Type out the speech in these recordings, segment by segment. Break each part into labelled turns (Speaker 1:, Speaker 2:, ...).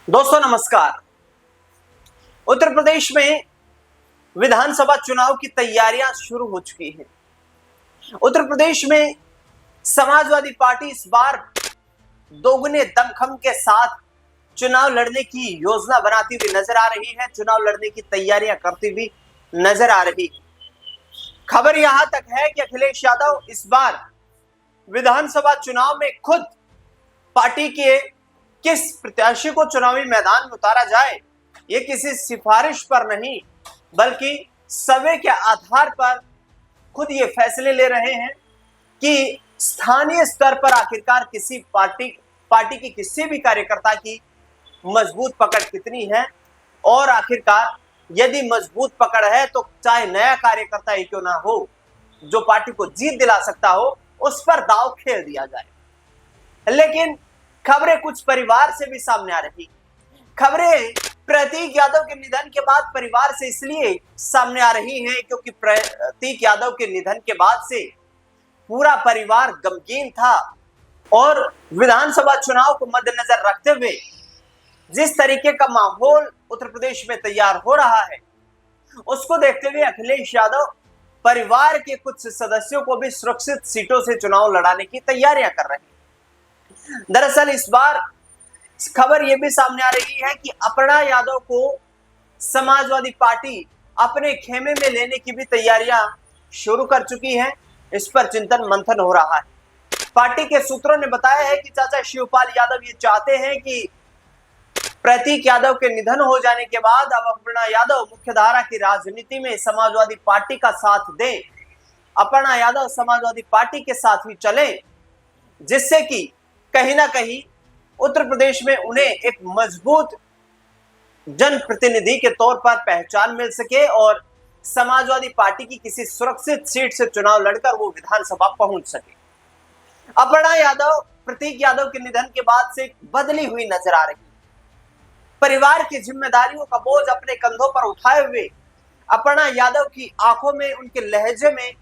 Speaker 1: दोस्तों नमस्कार। उत्तर प्रदेश में विधानसभा चुनाव की तैयारियां शुरू हो चुकी हैं। उत्तर प्रदेश में समाजवादी पार्टी इस बार दोगुने दमखम के साथ चुनाव लड़ने की योजना बनाती हुई नजर आ रही है, चुनाव लड़ने की तैयारियां करती हुई नजर आ रही है। खबर यहां तक है कि अखिलेश यादव इस बार विधानसभा चुनाव में खुद पार्टी के किस प्रत्याशी को चुनावी मैदान में उतारा जाए, ये किसी सिफारिश पर नहीं बल्कि सर्वे के आधार पर खुद ये फैसले ले रहे हैं कि स्थानीय स्तर पर आखिरकार किसी पार्टी की किसी भी कार्यकर्ता की मजबूत पकड़ कितनी है और आखिरकार यदि मजबूत पकड़ है तो चाहे नया कार्यकर्ता ही क्यों ना हो, जो पार्टी को जीत दिला सकता हो, उस पर दांव खेल दिया जाए। लेकिन खबरें कुछ परिवार से भी सामने आ रही। खबरें प्रतीक यादव के निधन के बाद परिवार से इसलिए सामने आ रही हैं क्योंकि प्रतीक यादव के निधन के बाद से पूरा परिवार गमगीन था और विधानसभा चुनाव को मद्देनजर रखते हुए जिस तरीके का माहौल उत्तर प्रदेश में तैयार हो रहा है, उसको देखते हुए अखिलेश यादव परिवार के कुछ सदस्यों को भी सुरक्षित सीटों से चुनाव लड़ाने की तैयारियां कर रहे हैं। दरअसल इस बार खबर यह भी सामने आ रही है कि अपर्णा यादव को समाजवादी पार्टी अपने खेमे में लेने की भी तैयारियां शुरू कर चुकी है। इस पर चिंतन मंथन हो रहा है। पार्टी के सूत्रों ने बताया है कि चाचा शिवपाल यादव ये चाहते हैं कि प्रतीक यादव के निधन हो जाने के बाद अब अपर्णा यादव मुख्यधारा की राजनीति में समाजवादी पार्टी का साथ दें। अपर्णा यादव समाजवादी पार्टी के साथ ही चले, जिससे कि कहीं ना कहीं उत्तर प्रदेश में उन्हें एक मजबूत जनप्रतिनिधि के तौर पर पहचान मिल सके और समाजवादी पार्टी की किसी सुरक्षित सीट से चुनाव लड़कर वो विधानसभा पहुंच सके। अपर्णा यादव प्रतीक यादव के निधन के बाद से बदली हुई नजर आ रही। परिवार की जिम्मेदारियों का बोझ अपने कंधों पर उठाए हुए अपर्णा यादव की आंखों में, उनके लहजे में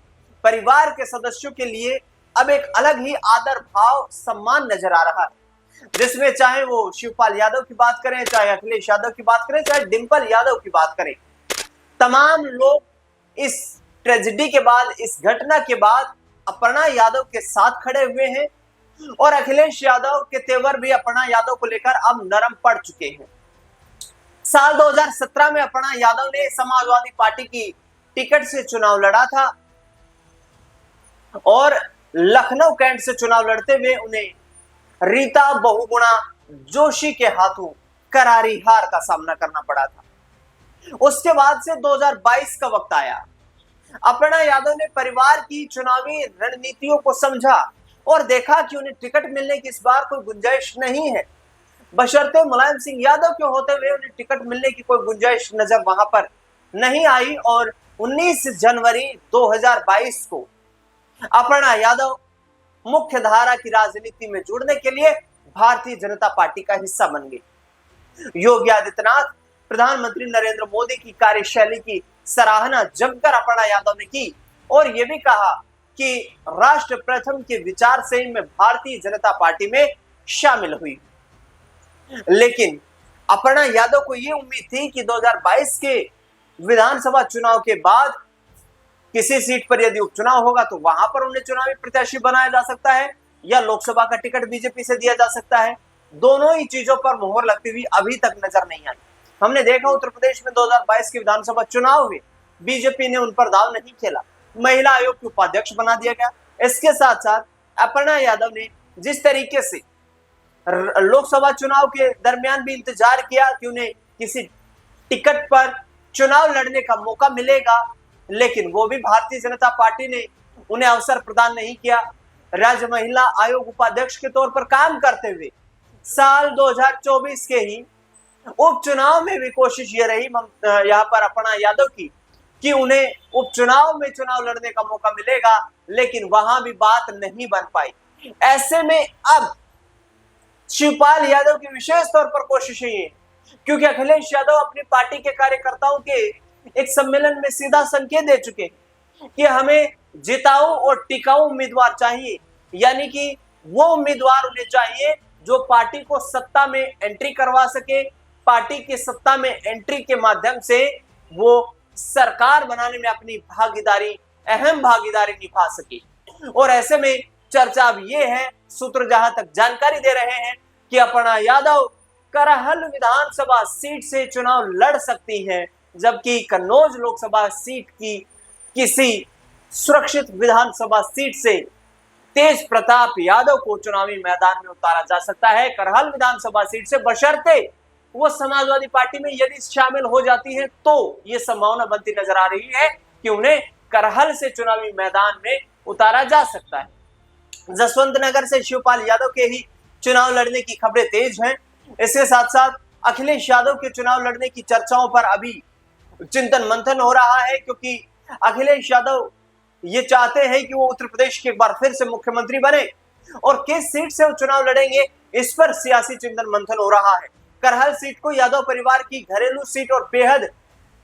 Speaker 1: परिवार के सदस्यों के लिए अब एक अलग ही आदर भाव सम्मान नजर आ रहा है, जिसमें चाहे वो शिवपाल यादव की बात करें, चाहे अखिलेश यादव की बात करें, चाहे डिंपल यादव की बात करें, तमाम लोग इस ट्रेजेडी के बाद, इस घटना के बाद अपर्णा यादव के साथ खड़े हुए हैं और अखिलेश यादव के तेवर भी अपर्णा यादव को लेकर अब नरम पड़ चुके हैं। साल 2017 में अपर्णा यादव ने समाजवादी पार्टी की टिकट से चुनाव लड़ा था और लखनऊ कैंट से चुनाव लड़ते हुए उन्हें रीता बहुगुणा जोशी के हाथों करारी हार का सामना करना पड़ा था। उसके बाद से 2022 का वक्त आया। अपर्णा यादव ने परिवार की चुनावी रणनीतियों को समझा और देखा कि उन्हें टिकट मिलने की इस बार कोई गुंजाइश नहीं है, बशर्ते मुलायम सिंह यादव के होते हुए उन्हें टिकट मिलने की कोई गुंजाइश नजर वहां पर नहीं आई और 19 जनवरी 2022 को अपर्णा यादव मुख्य धारा की राजनीति में जुड़ने के लिए भारतीय जनता पार्टी का हिस्सा बन गई। योगी आदित्यनाथ, प्रधानमंत्री नरेंद्र मोदी की कार्यशैली की सराहना जमकर अपर्णा यादव ने की और यह भी कहा कि राष्ट्र प्रथम के विचार से ही मैं भारतीय जनता पार्टी में शामिल हुई। लेकिन अपर्णा यादव को यह उम्मीद थी कि 2022 के विधानसभा चुनाव के बाद किसी सीट पर यदि उपचुनाव होगा तो वहां पर उन्हें चुनावी प्रत्याशी बनाया जा सकता है या लोकसभा का टिकट बीजेपी से दिया जा सकता है। दोनों ही चीजों पर मोहर लगती हुई अभी तक नजर नहीं आई। हमने देखा उत्तर प्रदेश में 2022 के विधानसभा चुनाव में बीजेपी ने उन पर दाव नहीं खेला, महिला आयोग के उपाध्यक्ष बना दिया गया। इसके साथ साथ अपर्णा यादव ने जिस तरीके से लोकसभा चुनाव के दरमियान भी इंतजार किया कि उन्हें किसी टिकट पर चुनाव लड़ने का मौका मिलेगा, लेकिन वो भी भारतीय जनता पार्टी ने उन्हें अवसर प्रदान नहीं किया। राज्य महिला आयोग उपाध्यक्ष के तौर पर काम करते हुए साल 2024 के ही उपचुनाव में भी कोशिश ये रही यहाँ पर अपर्णा यादव की कि उन्हें उपचुनाव में चुनाव लड़ने का मौका मिलेगा, लेकिन वहां भी बात नहीं बन पाई। ऐसे में अब शिवपाल यादव की विशेष तौर पर कोशिश ये है, क्योंकि अखिलेश यादव अपनी पार्टी के कार्यकर्ताओं के एक सम्मेलन में सीधा संकेत दे चुके हैं कि हमें जिताऊ और टिकाऊ उम्मीदवार चाहिए, यानी कि वो उम्मीदवार उन्हें चाहिए जो पार्टी को सत्ता में एंट्री करवा सके, पार्टी की सत्ता में एंट्री के माध्यम से वो सरकार बनाने में अपनी भागीदारी, अहम भागीदारी निभा सके। और ऐसे में चर्चा अब ये है, सूत्र जहां तक जानकारी दे रहे हैं कि अपर्णा यादव करहल विधानसभा सीट से चुनाव लड़ सकती हैं, जबकि कन्नौज लोकसभा सीट की किसी सुरक्षित विधानसभा सीट से तेज प्रताप यादव को चुनावी मैदान में उतारा जा सकता है। करहल विधानसभा सीट से, बशर्ते वो समाजवादी पार्टी में यदि शामिल हो जाती है तो ये संभावना बनती नजर आ रही है कि उन्हें करहल से चुनावी मैदान में उतारा जा सकता है। जसवंत नगर से शिवपाल यादव के ही चुनाव लड़ने की खबरें तेज हैं। इसके साथ साथ अखिलेश यादव के चुनाव लड़ने की चर्चाओं पर अभी चिंतन मंथन हो रहा है, क्योंकि अखिलेश यादव ये चाहते हैं कि वो उत्तर प्रदेश के एक बार फिर से मुख्यमंत्री बने और किस सीट से वो चुनाव लड़ेंगे इस पर सियासी चिंतन मंथन हो रहा है। करहल सीट को यादव परिवार की घरेलू सीट और बेहद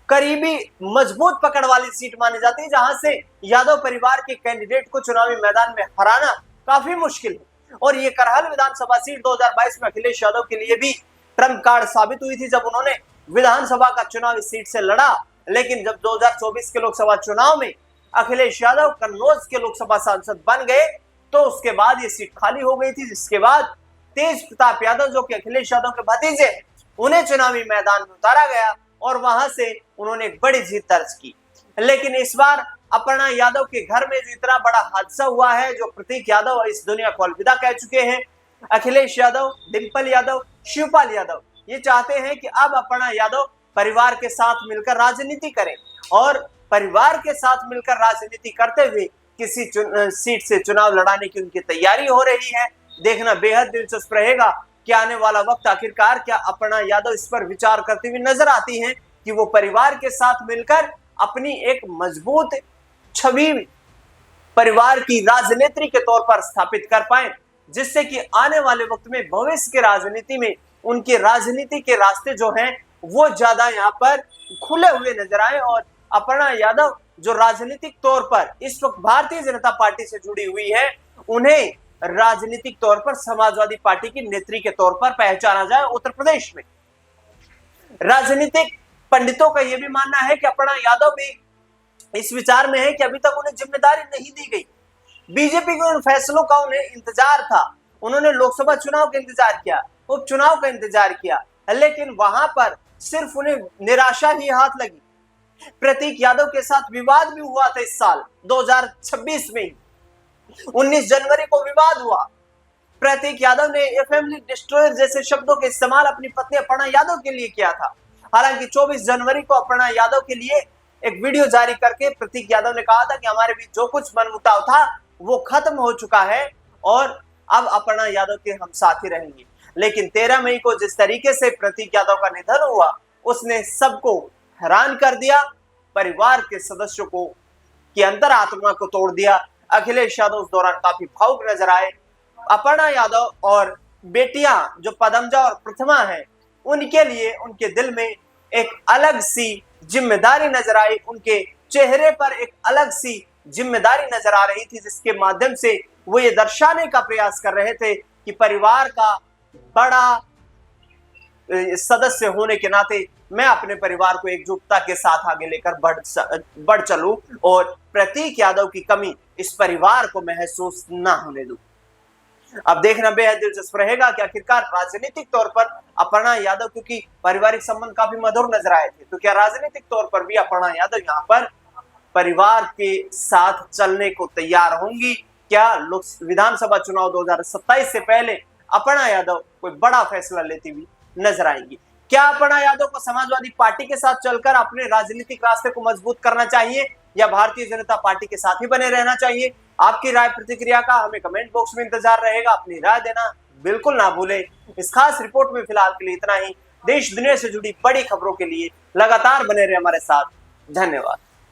Speaker 1: करीबी मजबूत पकड़ वाली सीट मानी जाती है, जहां से यादव परिवार के कैंडिडेट को चुनावी मैदान में हराना काफी मुश्किल है। और ये करहल विधानसभा सीट 2022 में अखिलेश यादव के लिए भी ट्रम्प कार्ड साबित हुई थी, जब उन्होंने विधानसभा का चुनाव इस सीट से लड़ा। लेकिन जब 2024 के लोकसभा चुनाव में अखिलेश यादव कन्नौज के लोकसभा सांसद बन गए तो उसके बाद ये सीट खाली हो गई थी, जिसके बाद तेज प्रताप यादव जो कि अखिलेश यादव के भतीजे हैं, उन्हें चुनावी मैदान में उतारा गया और वहां से उन्होंने एक बड़ी जीत दर्ज की। लेकिन इस बार अपर्णा यादव के घर में जो इतना बड़ा हादसा हुआ है, जो प्रतीक यादव इस दुनिया को अलविदा कह चुके हैं, अखिलेश यादव, डिंपल यादव, शिवपाल यादव ये चाहते हैं कि अब अपर्णा यादव परिवार के साथ मिलकर राजनीति करें और परिवार के साथ मिलकर राजनीति करते हुए किसी सीट से चुनाव लड़ाने की उनकी तैयारी हो रही है। देखना बेहद दिलचस्प रहेगा कि आने वाला वक्त आखिरकार क्या अपर्णा यादव इस पर विचार करती हुई नजर आती हैं कि वो परिवार के साथ मिलकर अपनी एक मजबूत छवि परिवार की राजनीति के तौर पर स्थापित कर पाए, जिससे कि आने वाले वक्त में भविष्य के राजनीति में उनके राजनीति के रास्ते जो हैं वो ज्यादा यहाँ पर खुले हुए नजर आए और अपर्णा यादव जो राजनीतिक तौर पर इस वक्त भारतीय जनता पार्टी से जुड़ी हुई है, उन्हें राजनीतिक तौर पर समाजवादी पार्टी की नेत्री के तौर पर पहचाना जाए उत्तर प्रदेश में। राजनीतिक पंडितों का यह भी मानना है कि अपर्णा यादव भी इस विचार में है कि अभी तक उन्हें जिम्मेदारी नहीं दी गई। बीजेपी के उन फैसलों का उन्हें इंतजार था, उन्होंने लोकसभा चुनाव का इंतजार किया, उपचुनाव का इंतजार किया, लेकिन वहां पर सिर्फ उन्हें निराशा ही हाथ लगी। प्रतीक यादव के साथ विवाद भी हुआ था इस साल 2026 में ही, 19 जनवरी को विवाद हुआ। प्रतीक यादव ने ए फैमिली डिस्ट्रॉयर जैसे शब्दों के इस्तेमाल अपनी पत्नी अपर्णा यादव के लिए किया था। हालांकि 24 जनवरी को अपर्णा यादव के लिए एक वीडियो जारी करके प्रतीक यादव ने कहा था कि हमारे बीच जो कुछ मनमुटाव था वो खत्म हो चुका है और अब अपर्णा यादव के हम साथ ही रहेंगे। लेकिन 13 मई को जिस तरीके से प्रतीक यादव का निधन हुआ उसने सबको हैरान कर दिया, परिवार के सदस्यों को की अंतरात्मा को तोड़ दिया। अखिलेश यादव उस दौरान काफी भावुक नजर आए। अपर्णा यादव और बेटियां जो पदमजा और प्रथमा हैं, उनके लिए उनके दिल में एक अलग सी जिम्मेदारी नजर आई, उनके चेहरे पर एक अलग सी जिम्मेदारी नजर आ रही थी, जिसके माध्यम से वो ये दर्शाने का प्रयास कर रहे थे कि परिवार का बड़ा सदस्य होने के नाते मैं अपने परिवार को एकजुटता के साथ आगे लेकर बढ़ चलूं और प्रतीक यादव की कमी इस परिवार को महसूस ना होने दूं। अब देखना बेहद दिलचस्प रहेगा कि आखिरकार राजनीतिक तौर पर अपर्णा यादव, क्योंकि पारिवारिक संबंध काफी मधुर नजर आए थे, तो क्या राजनीतिक तौर पर भी अपर्णा यादव यहाँ पर परिवार के साथ चलने को तैयार होंगी? क्या विधानसभा चुनाव 2027 से पहले अपर्णा यादव कोई बड़ा फैसला लेती हुई नजर आएंगी? क्या अपर्णा यादव को समाजवादी पार्टी के साथ चलकर अपने राजनीतिक रास्ते को मजबूत करना चाहिए या भारतीय जनता पार्टी के साथ ही बने रहना चाहिए? आपकी राय प्रतिक्रिया का हमें कमेंट बॉक्स में इंतजार रहेगा। अपनी राय देना बिल्कुल ना भूलें। इस खास रिपोर्ट में फिलहाल के लिए इतना ही। देश दुनिया से जुड़ी बड़ी खबरों के लिए लगातार बने रहे हमारे साथ। धन्यवाद।